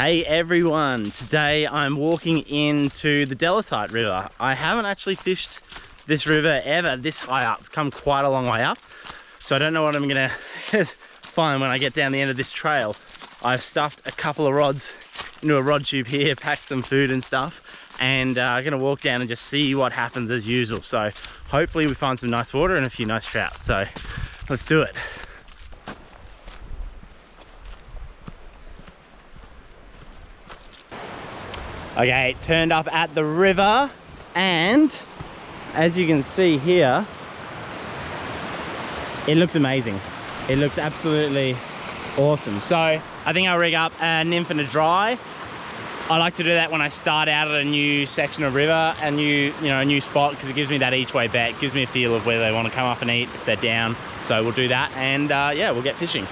Hey everyone, today I'm walking into the Delatite River. I haven't actually fished this river ever this high up, come quite a long way up. So I don't know what I'm gonna find when I get down the end of this trail. I've stuffed a couple of rods into a rod tube here, packed some food and stuff, and I'm gonna walk down and just see what happens as usual. So hopefully we find some nice water and a few nice trout. So let's do it. Okay, turned up at the river, and as you can see here, it looks amazing. It looks absolutely awesome. So I think I'll rig up a nymph and a dry. I like to do that when I start out at a new section of river, a new spot, because it gives me that each way bet. It gives me a feel of whether they want to come up and eat, if they're down. So we'll do that, and yeah, we'll get fishing.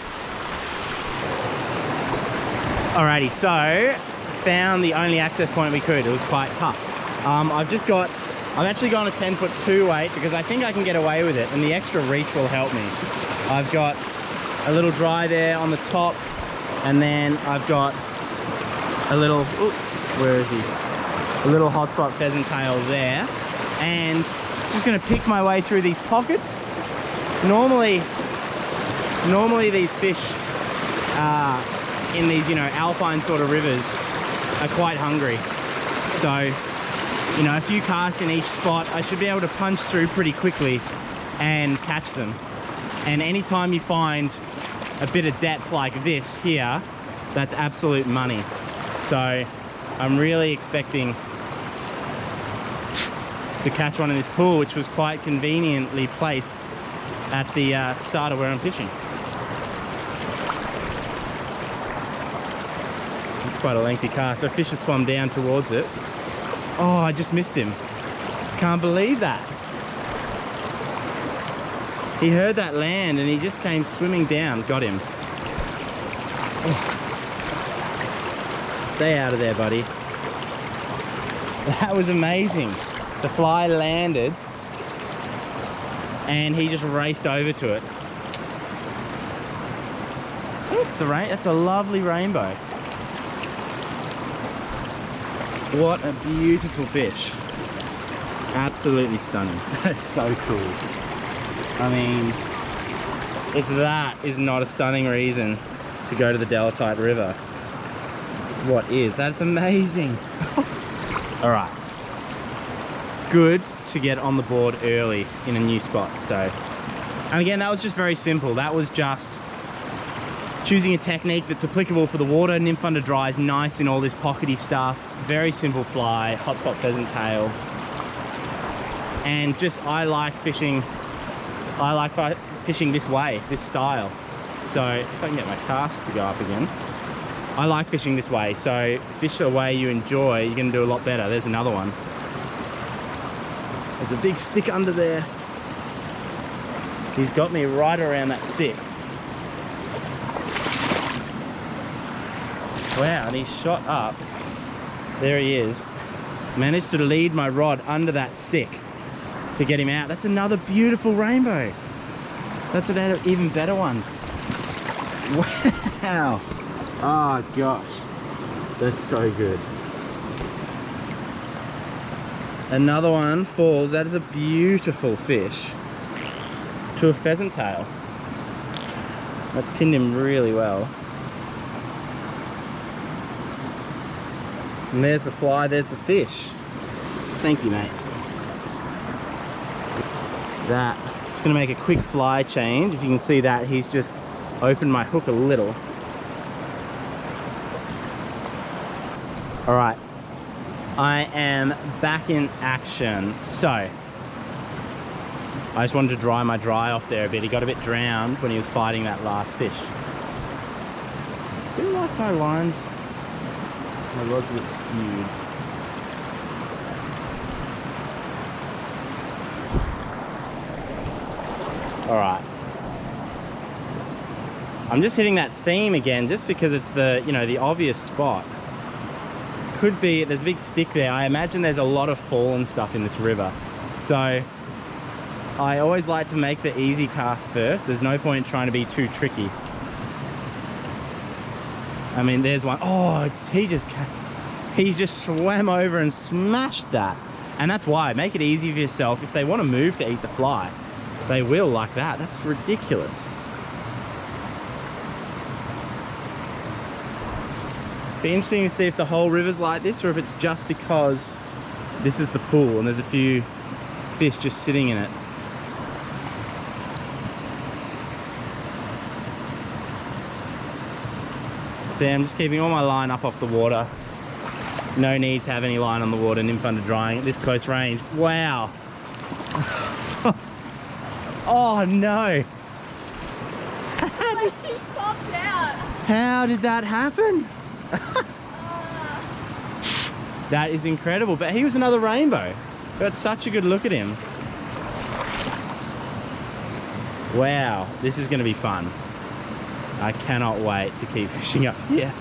Alrighty, so found the only access point we could. It was quite tough. I've actually gone a 10-foot 2-weight because I think I can get away with it, and the extra reach will help me. I've got a little dry there on the top, and then I've got a little, where is he? A little hotspot pheasant tail there, and just gonna pick my way through these pockets. Normally these fish in these, alpine sort of rivers are quite hungry. So, a few casts in each spot, I should be able to punch through pretty quickly and catch them. And anytime you find a bit of depth like this here, that's absolute money. So I'm really expecting to catch one in this pool, which was quite conveniently placed at the start of where I'm fishing. It's quite a lengthy cast, so a fish has swum down towards it. Oh, I just missed him. Can't believe that. He heard that land and he just came swimming down. Got him. Oh. Stay out of there, buddy. That was amazing. The fly landed and he just raced over to it. Oh, that's a lovely rainbow. What a beautiful fish. Absolutely stunning. That's so cool. I mean, if that is not a stunning reason to go to the Delatite River, what is? That's amazing. All right. Good to get on the board early in a new spot. So, and again, that was just very simple. That was just choosing a technique that's applicable for the water. Nymph under dry is nice in all this pockety stuff. Very simple fly, hotspot pheasant tail. And just, I like fishing this way, this style. So if I can get my cast to go up again. I like fishing this way. So fish the way you enjoy, you're gonna do a lot better. There's another one. There's a big stick under there. He's got me right around that stick. Wow, and he shot up. There he is. Managed to lead my rod under that stick to get him out. That's another beautiful rainbow. That's an even better one. Wow. Oh gosh. That's so good. Another one falls. That is a beautiful fish to a pheasant tail. That's pinned him really well. And there's the fly, there's the fish. Thank you, mate. Just gonna make a quick fly change. If you can see that, he's just opened my hook a little. All right, I am back in action. So, I just wanted to dry my dry off there a bit. He got a bit drowned when he was fighting that last fish. Do you like my lines? My rod's a bit skewed. All right. I'm just hitting that seam again just because it's the, the obvious spot. Could be, there's a big stick there. I imagine there's a lot of fallen stuff in this river. So I always like to make the easy cast first. There's no point trying to be too tricky. I mean, there's one. Oh, he just swam over and smashed that. And that's why, make it easy for yourself. If they want to move to eat the fly, they will like that. That's ridiculous. Be interesting to see if the whole river's like this or if it's just because this is the pool and there's a few fish just sitting in it. See, I'm just keeping all my line up off the water. No need to have any line on the water, nymph under drying at this close range. Wow. Oh no. He popped out. How did that happen? That is incredible, but he was another rainbow. Got such a good look at him. Wow, this is going to be fun. I cannot wait to keep fishing up here.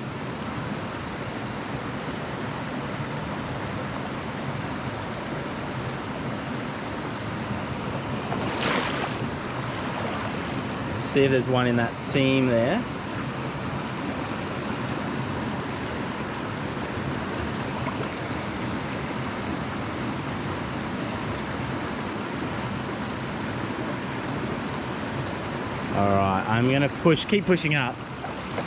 See if there's one in that seam there. Alright, I'm gonna keep pushing up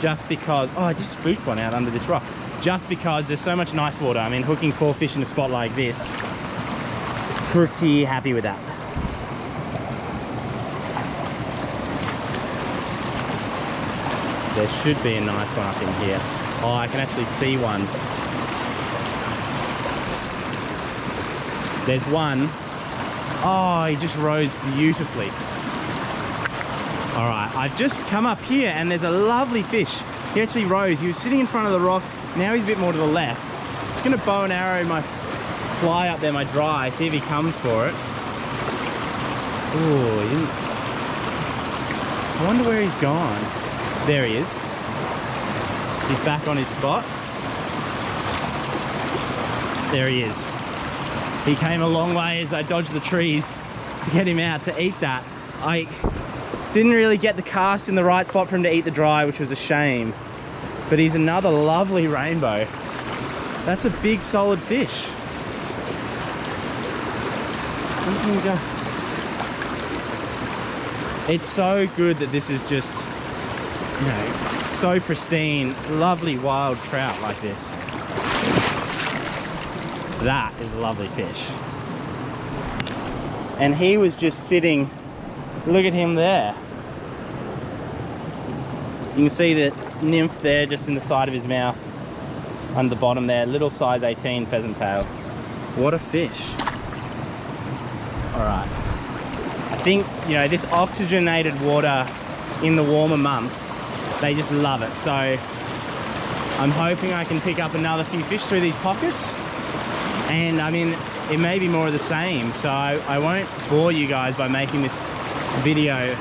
just because, oh, I just spooked one out under this rock. Just because there's so much nice water. I mean, hooking 4 fish in a spot like this, pretty happy with that. There should be a nice one up in here. Oh, I can actually see one. There's one. Oh, he just rose beautifully. All right, I've just come up here and there's a lovely fish. He actually rose. He was sitting in front of the rock. Now he's a bit more to the left. Just gonna bow and arrow my fly up there, my dry, see if he comes for it. Oh, he didn't. I wonder where he's gone. There he is. He's back on his spot. There he is. He came a long way as I dodged the trees to get him out to eat that. I didn't really get the cast in the right spot for him to eat the dry, which was a shame. But he's another lovely rainbow. That's a big, solid fish. It's so good that this is just, you know, so pristine, lovely wild trout like this. That is a lovely fish. And he was just sitting, look at him there. You can see that nymph there just in the side of his mouth, under the bottom there, little size 18 pheasant tail. What a fish. All right. I think, you know, this oxygenated water in the warmer months, they just love it. So I'm hoping I can pick up another few fish through these pockets. And I mean, it may be more of the same. So I won't bore you guys by making this video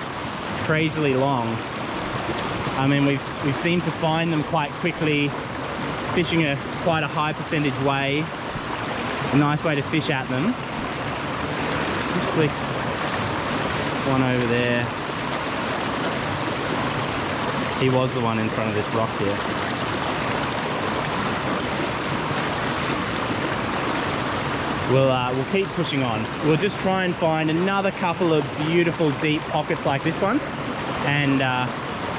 crazily long. I mean, we've seemed to find them quite quickly, fishing quite a high percentage way. A nice way to fish at them. Just click one over there. He was the one in front of this rock here. We'll keep pushing on. We'll just try and find another couple of beautiful deep pockets like this one, and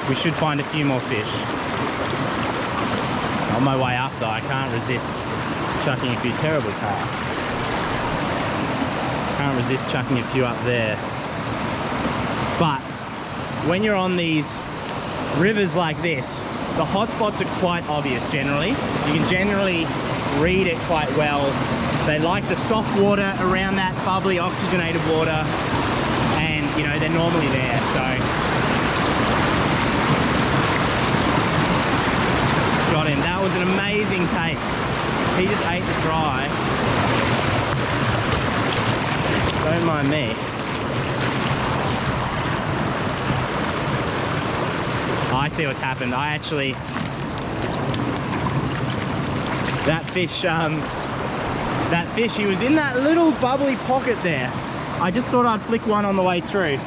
we should find a few more fish. On my way up though, I can't resist chucking a few terrible casts. Can't resist chucking a few up there. But when you're on these rivers like this, the hot spots are quite obvious generally. You can generally read it quite well. They like the soft water around that bubbly oxygenated water, and you know, they're normally there. So got him. That was an amazing take. He just ate the dry. Don't mind me. I see what's happened. I actually, that fish, he was in that little bubbly pocket there. I just thought I'd flick one on the way through.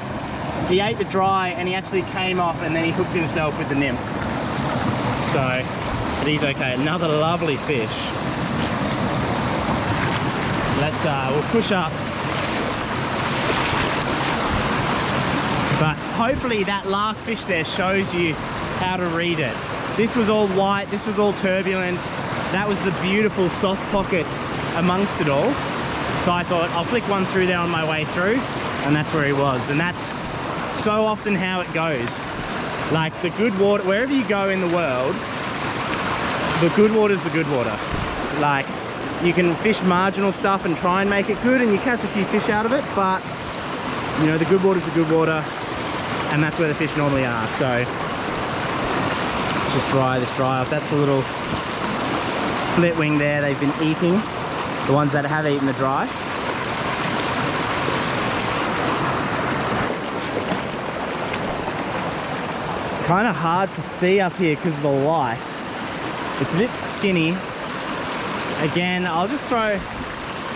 He ate the dry and he actually came off and then he hooked himself with the nymph. So, but he's okay. Another lovely fish. We'll push up. But hopefully that last fish there shows you how to read it. This was all white, this was all turbulent. That was the beautiful soft pocket amongst it all. So I thought I'll flick one through there on my way through, and that's where he was. And that's so often how it goes. Like the good water, wherever you go in the world, the good water is the good water. Like you can fish marginal stuff and try and make it good, and you catch a few fish out of it, but you know, the good water is the good water, and that's where the fish normally are. So just dry this dry off. That's the little split wing there they've been eating, the ones that have eaten the dry. It's kind of hard to see up here because of the light. It's a bit skinny. Again, I'll just throw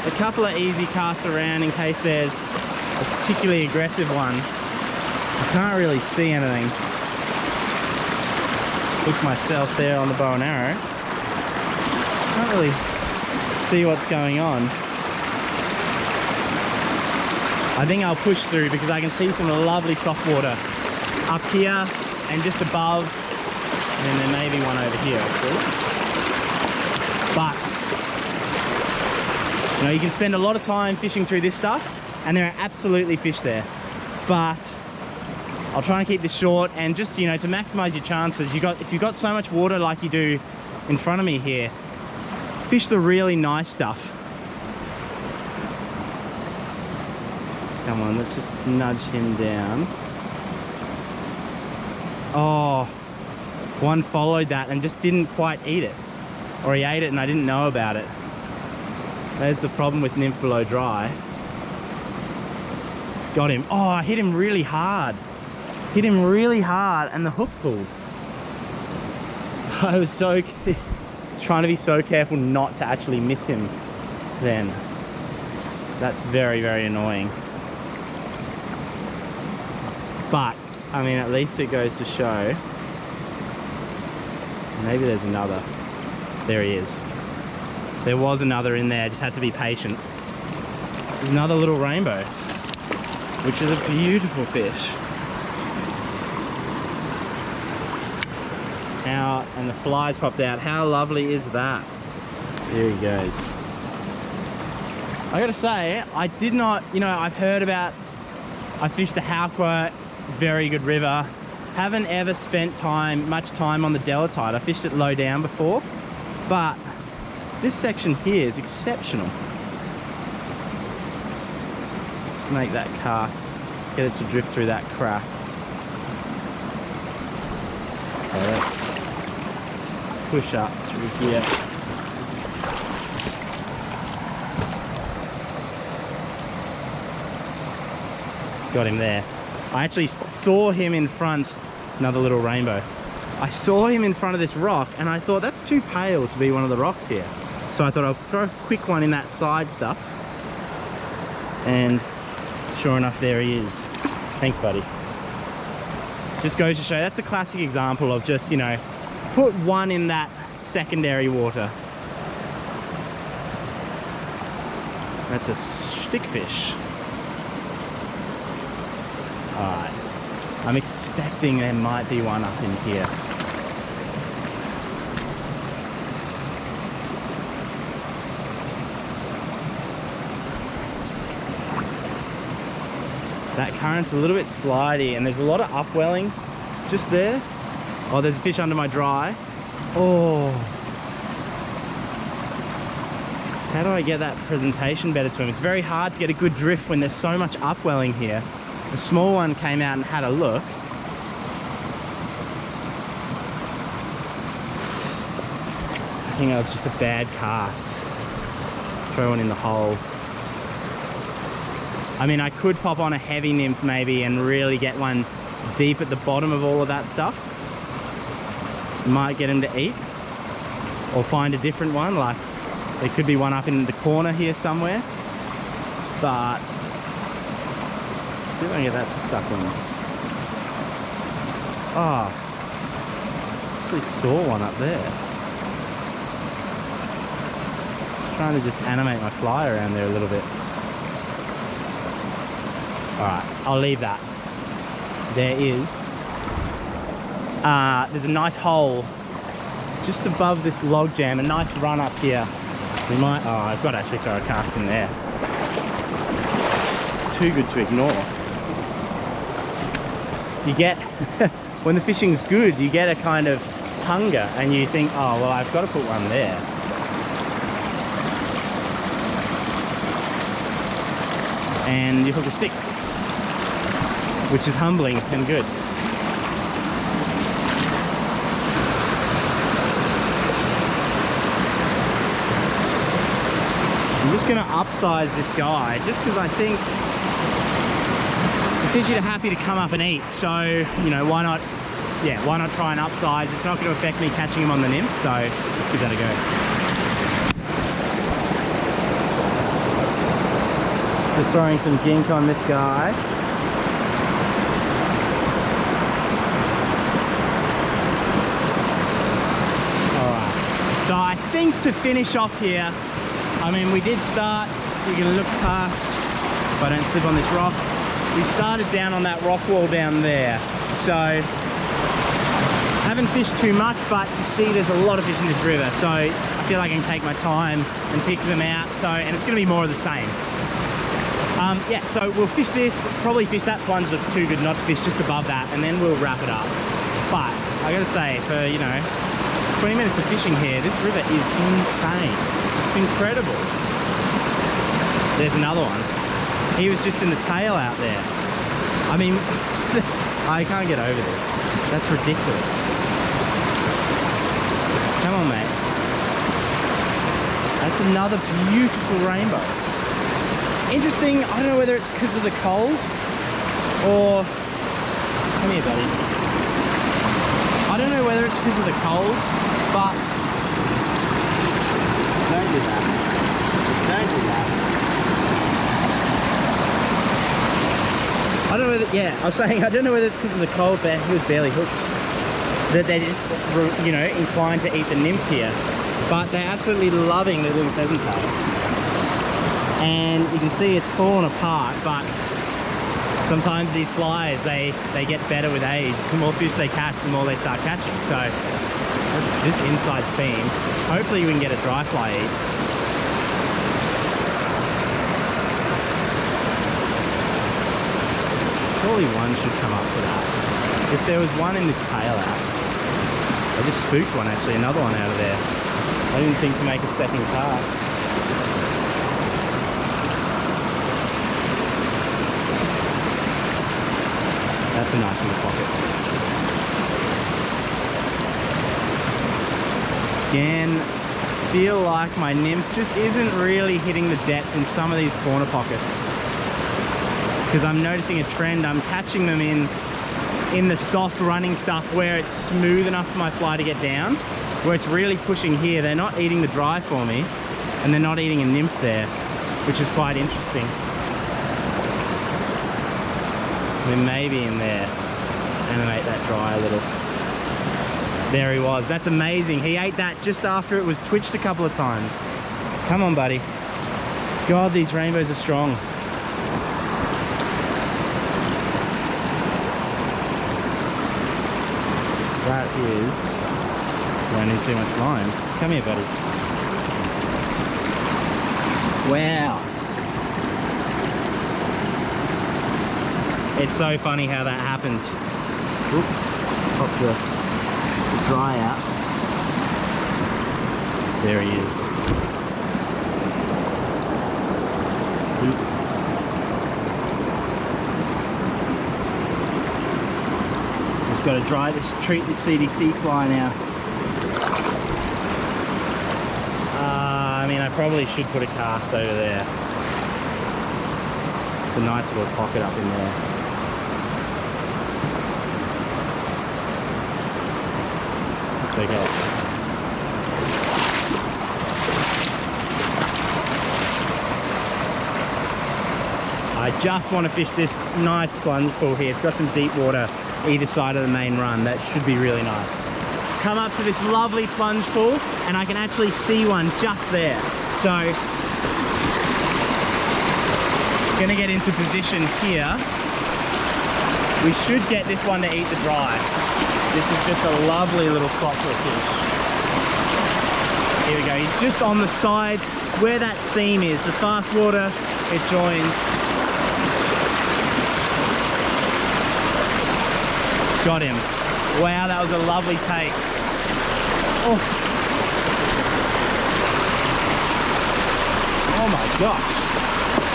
a couple of easy casts around in case there's a particularly aggressive one. I can't really see anything. Hook myself there on the bow and arrow. Can't really see what's going on. I think I'll push through because I can see some lovely soft water up here and just above, and then there may be one over here, of course. But you know, you can spend a lot of time fishing through this stuff, and there are absolutely fish there. But I'll try and keep this short, and just, you know, to maximize your chances, if you've got so much water like you do in front of me here, fish the really nice stuff. Come on, let's just nudge him down. Oh, one followed that and just didn't quite eat it. Or he ate it and I didn't know about it. There's the problem with nymph below dry. Got him. Oh, I hit him really hard. Hit him really hard and the hook pulled. I was trying to be so careful not to actually miss him then. That's very, very annoying. But, I mean, at least it goes to show. Maybe there's another. There he is. There was another in there, just had to be patient. There's another little rainbow, which is a beautiful fish. And the flies popped out. How lovely is that? There he goes. I gotta say, I did not, you know, I've heard about, I fished the Halkwa, very good river. Haven't ever spent much time on the Delatite. I fished it low down before, but this section here is exceptional. Let's make that cast, get it to drift through that crack. Okay, let's push up through here. Got him there. I actually saw him in front, another little rainbow. I saw him in front of this rock and I thought that's too pale to be one of the rocks here. So I thought I'll throw a quick one in that side stuff. And sure enough, there he is. Thanks, buddy. Just goes to show, that's a classic example of just, you know, put one in that secondary water. That's a stickfish. Alright, I'm expecting there might be one up in here. That current's a little bit slidey and there's a lot of upwelling just there. Oh, there's a fish under my dry. Oh. How do I get that presentation better to him? It's very hard to get a good drift when there's so much upwelling here. The small one came out and had a look. I think that was just a bad cast. Throw one in the hole. I mean, I could pop on a heavy nymph maybe and really get one deep at the bottom of all of that stuff. Might get him to eat. Or find a different one, like there could be one up in the corner here somewhere. But see if I can get that to suck in. Oh. actually saw one up there. Trying to just animate my fly around there a little bit. Alright, I'll leave that. There is. There's a nice hole just above this log jam, a nice run up here. We might, oh, I've got to actually throw a cast in there. It's too good to ignore. You get, when the fishing's good, you get a kind of hunger and you think, oh, well, I've got to put one there. And you hook a stick, which is humbling and good. I'm just going to upsize this guy just because I think the fish are happy to come up and eat. So, you know, why not, yeah, why not try and upsize? It's not going to affect me catching him on the nymph, so let's give that a go. Just throwing some gink on this guy. Alright, so I think to finish off here, I mean, we did start, you can look past, if I don't slip on this rock, we started down on that rock wall down there. So, haven't fished too much, but you see there's a lot of fish in this river, so I feel like I can take my time and pick them out, so, and it's going to be more of the same. Yeah, so we'll fish this, probably fish that plunge that's too good not to fish just above that, and then we'll wrap it up. But, I gotta say, for, you know, 20 minutes of fishing here, this river is insane. It's incredible. There's another one. He was just in the tail out there. I mean, I can't get over this. That's ridiculous. Come on, mate. That's another beautiful rainbow. Interesting, I don't know whether it's because of the cold or... Come here, buddy. I don't know whether it's because of the cold, but... Don't do that. Don't do that. I don't know whether... Yeah, I was saying, I don't know whether it's because of the cold, but he was barely hooked. That they're just, you know, inclined to eat the nymph here. But they're absolutely loving the little pheasant tail. And you can see it's fallen apart, but sometimes these flies, they get better with age. The more fish they catch, the more they start catching. So that's this inside seam. Hopefully we can get a dry fly eat. Surely one should come up for that. If there was one in this tail out. I just spooked one actually, another one out of there. I didn't think to make a second cast. That's a nice little pocket. Again, feel like my nymph just isn't really hitting the depth in some of these corner pockets. Because I'm noticing a trend, I'm catching them in the soft running stuff where it's smooth enough for my fly to get down. Where it's really pushing here, they're not eating the dry for me, and they're not eating a nymph there, which is quite interesting. Then maybe in there, animate that dry a little. There he was. That's amazing. He ate that just after it was twitched a couple of times. Come on, buddy. God, these rainbows are strong. That is running too much line. Come here, buddy. Wow. It's so funny how that happens. Oop, pop the dry out. There he is. Oop. Just got to dry this, treat the CDC fly now. I mean, I probably should put a cast over there. It's a nice little pocket up in there. Okay. I just want to fish this nice plunge pool here. It's got some deep water either side of the main run. That should be really nice. come up to this lovely plunge pool, and I can actually see one just there. So, gonna get into position here. We should get this one to eat the dry. This is just a lovely little spot for a fish. Here we go, he's just on the side where that seam is, the fast water, it joins. Got him. Wow, that was a lovely take. Oh, oh my gosh.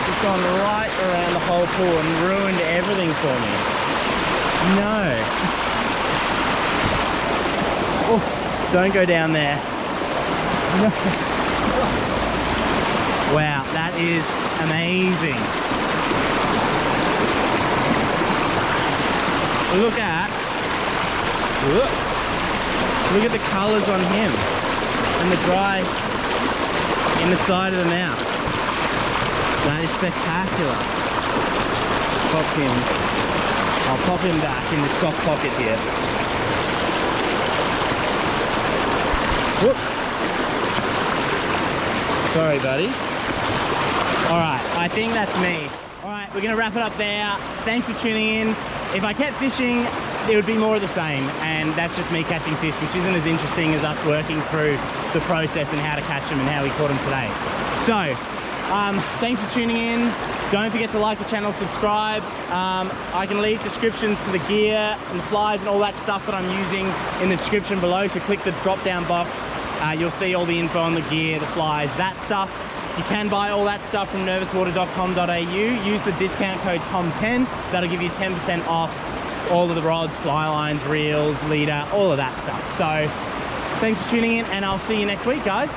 Just gone right around the whole pool and ruined everything for me. No. Oh, don't go down there. No. Wow, that is amazing. Look at the colours on him and the dry in the side of the mouth. That is spectacular. Pop him. I'll pop him back in this soft pocket here. Whoop. Sorry, buddy. Alright, I think that's me. Alright, we're going to wrap it up there. Thanks for tuning in. If I kept fishing, it would be more of the same, and that's just me catching fish, which isn't as interesting as us working through the process and how to catch them and how we caught them today. So, thanks for tuning in. Don't forget to like the channel, subscribe. I can leave descriptions to the gear and the flies and all that stuff that I'm using in the description below, so click the drop down box. You'll see all the info on the gear, the flies, that stuff. You can buy all that stuff from nervouswater.com.au. Use the discount code TOM10. That'll give you 10% off all of the rods, fly lines, reels, leader, all of that stuff. So thanks for tuning in, and I'll see you next week, guys.